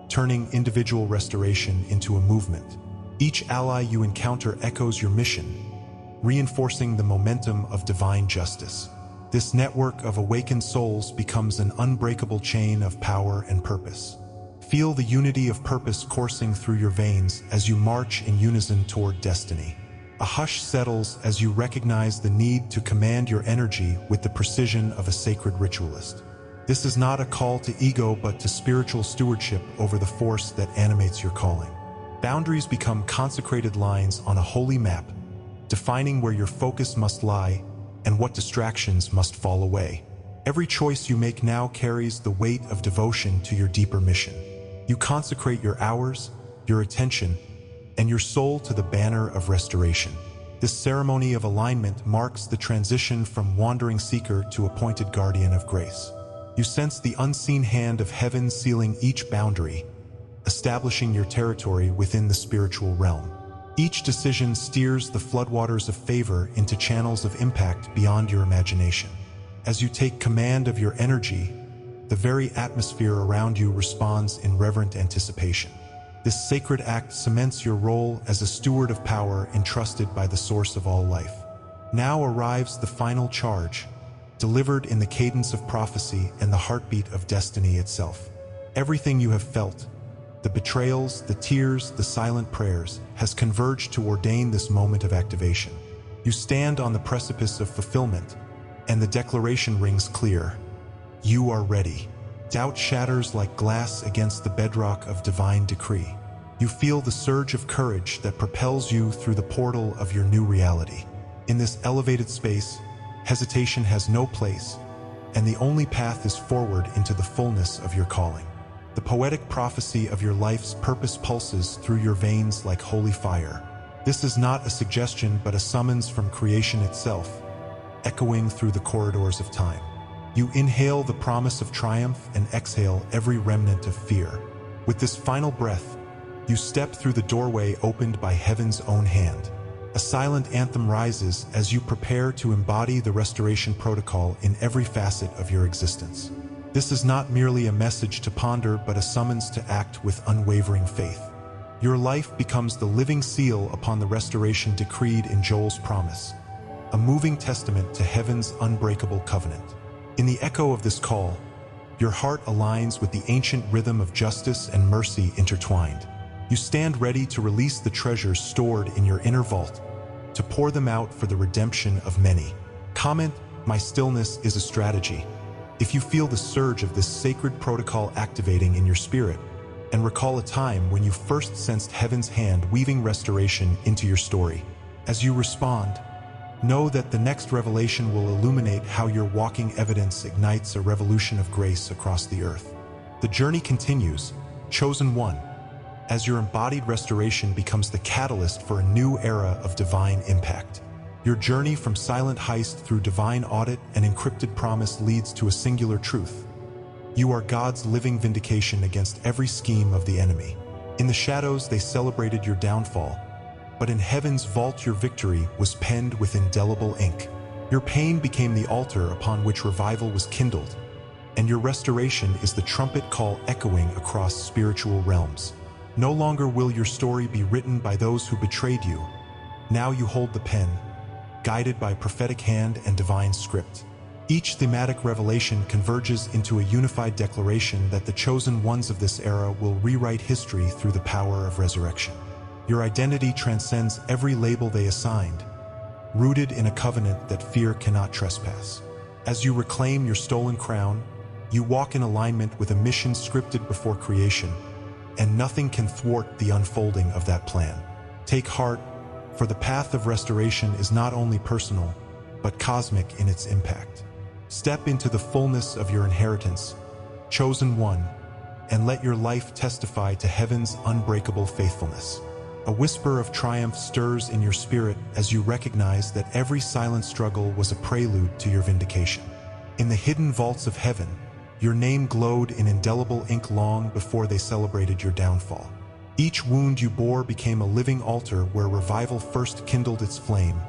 turning individual restoration into a movement. Each ally you encounter echoes your mission, reinforcing the momentum of divine justice. This network of awakened souls becomes an unbreakable chain of power and purpose. Feel the unity of purpose coursing through your veins as you march in unison toward destiny. A hush settles as you recognize the need to command your energy with the precision of a sacred ritualist. This is not a call to ego but to spiritual stewardship over the force that animates your calling. Boundaries become consecrated lines on a holy map, defining where your focus must lie and what distractions must fall away. Every choice you make now carries the weight of devotion to your deeper mission. You consecrate your hours, your attention, and your soul to the banner of restoration. This ceremony of alignment marks the transition from wandering seeker to appointed guardian of grace. You sense the unseen hand of heaven sealing each boundary, establishing your territory within the spiritual realm. Each decision steers the floodwaters of favor into channels of impact beyond your imagination. As you take command of your energy, the very atmosphere around you responds in reverent anticipation. This sacred act cements your role as a steward of power entrusted by the source of all life. Now arrives the final charge, delivered in the cadence of prophecy and the heartbeat of destiny itself. Everything you have felt, the betrayals, the tears, the silent prayers, has converged to ordain this moment of activation. You stand on the precipice of fulfillment, and the declaration rings clear. You are ready. Doubt shatters like glass against the bedrock of divine decree. You feel the surge of courage that propels you through the portal of your new reality. In this elevated space, hesitation has no place, and the only path is forward into the fullness of your calling. The poetic prophecy of your life's purpose pulses through your veins like holy fire. This is not a suggestion but a summons from creation itself, echoing through the corridors of time. You inhale the promise of triumph and exhale every remnant of fear. With this final breath, you step through the doorway opened by heaven's own hand. A silent anthem rises as you prepare to embody the restoration protocol in every facet of your existence. This is not merely a message to ponder but a summons to act with unwavering faith. Your life becomes the living seal upon the restoration decreed in Joel's promise, a moving testament to heaven's unbreakable covenant. In the echo of this call, your heart aligns with the ancient rhythm of justice and mercy intertwined. You stand ready to release the treasures stored in your inner vault, to pour them out for the redemption of many. Comment, "My stillness is a strategy," if you feel the surge of this sacred protocol activating in your spirit, and recall a time when you first sensed heaven's hand weaving restoration into your story. As you respond, know that the next revelation will illuminate how your walking evidence ignites a revolution of grace across the earth. The journey continues, chosen one, as your embodied restoration becomes the catalyst for a new era of divine impact. Your journey from silent heist through divine audit and encrypted promise leads to a singular truth. You are God's living vindication against every scheme of the enemy. In the shadows, they celebrated your downfall, but in heaven's vault your victory was penned with indelible ink. Your pain became the altar upon which revival was kindled, and your restoration is the trumpet call echoing across spiritual realms. No longer will your story be written by those who betrayed you. Now you hold the pen, guided by prophetic hand and divine script. Each thematic revelation converges into a unified declaration that the chosen ones of this era will rewrite history through the power of resurrection. Your identity transcends every label they assigned, rooted in a covenant that fear cannot trespass. As you reclaim your stolen crown, you walk in alignment with a mission scripted before creation, and nothing can thwart the unfolding of that plan. Take heart, for the path of restoration is not only personal, but cosmic in its impact. Step into the fullness of your inheritance, chosen one, and let your life testify to heaven's unbreakable faithfulness. A whisper of triumph stirs in your spirit as you recognize that every silent struggle was a prelude to your vindication. In the hidden vaults of heaven, your name glowed in indelible ink long before they celebrated your downfall. Each wound you bore became a living altar where revival first kindled its flame,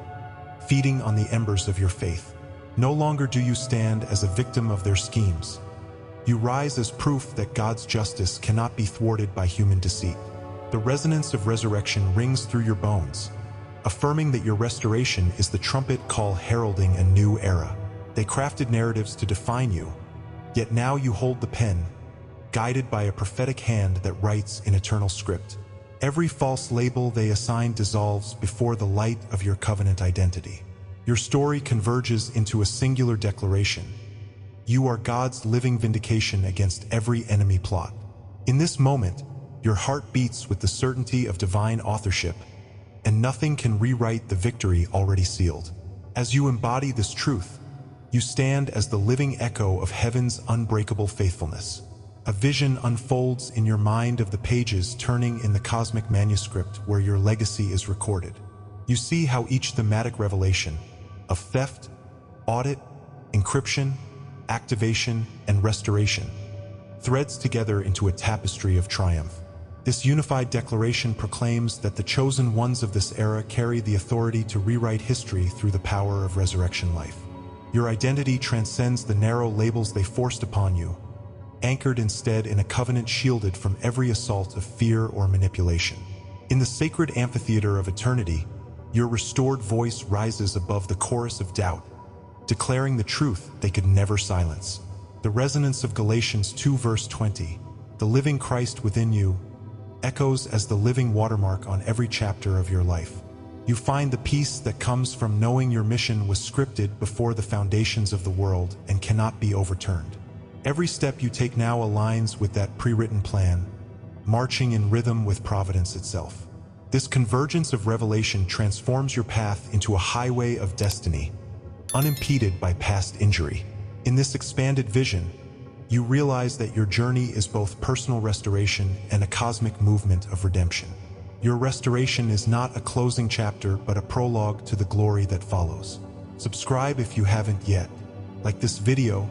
feeding on the embers of your faith. No longer do you stand as a victim of their schemes. You rise as proof that God's justice cannot be thwarted by human deceit. The resonance of resurrection rings through your bones, affirming that your restoration is the trumpet call heralding a new era. They crafted narratives to define you, yet now you hold the pen, guided by a prophetic hand that writes in eternal script. Every false label they assign dissolves before the light of your covenant identity. Your story converges into a singular declaration. You are God's living vindication against every enemy plot. In this moment, your heart beats with the certainty of divine authorship, and nothing can rewrite the victory already sealed. As you embody this truth, you stand as the living echo of heaven's unbreakable faithfulness. A vision unfolds in your mind of the pages turning in the cosmic manuscript where your legacy is recorded. You see how each thematic revelation of theft, audit, encryption, activation, and restoration threads together into a tapestry of triumph. This unified declaration proclaims that the chosen ones of this era carry the authority to rewrite history through the power of resurrection life. Your identity transcends the narrow labels they forced upon you, anchored instead in a covenant shielded from every assault of fear or manipulation. In the sacred amphitheater of eternity, your restored voice rises above the chorus of doubt, declaring the truth they could never silence. The resonance of Galatians 2 verse 20, the living Christ within you, echoes as the living watermark on every chapter of your life. You find the peace that comes from knowing your mission was scripted before the foundations of the world and cannot be overturned. Every step you take now aligns with that pre-written plan, marching in rhythm with providence itself. This convergence of revelation transforms your path into a highway of destiny, unimpeded by past injury. In this expanded vision, you realize that your journey is both personal restoration and a cosmic movement of redemption. Your restoration is not a closing chapter, but a prologue to the glory that follows. Subscribe if you haven't yet, like this video,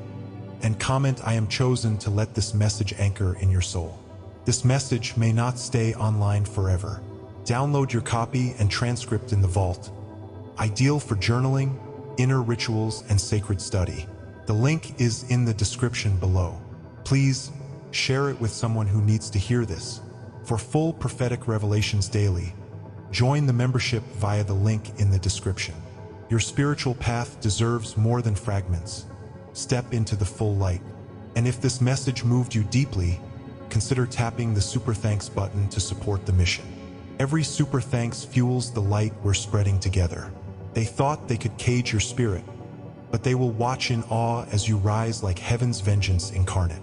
and comment "I am chosen" to let this message anchor in your soul. This message may not stay online forever. Download your copy and transcript in the vault, ideal for journaling, inner rituals, and sacred study. The link is in the description below. Please share it with someone who needs to hear this. For full prophetic revelations daily, join the membership via the link in the description. Your spiritual path deserves more than fragments. Step into the full light. And if this message moved you deeply, consider tapping the Super Thanks button to support the mission. Every super thanks fuels the light we're spreading together. They thought they could cage your spirit, but they will watch in awe as you rise like heaven's vengeance incarnate.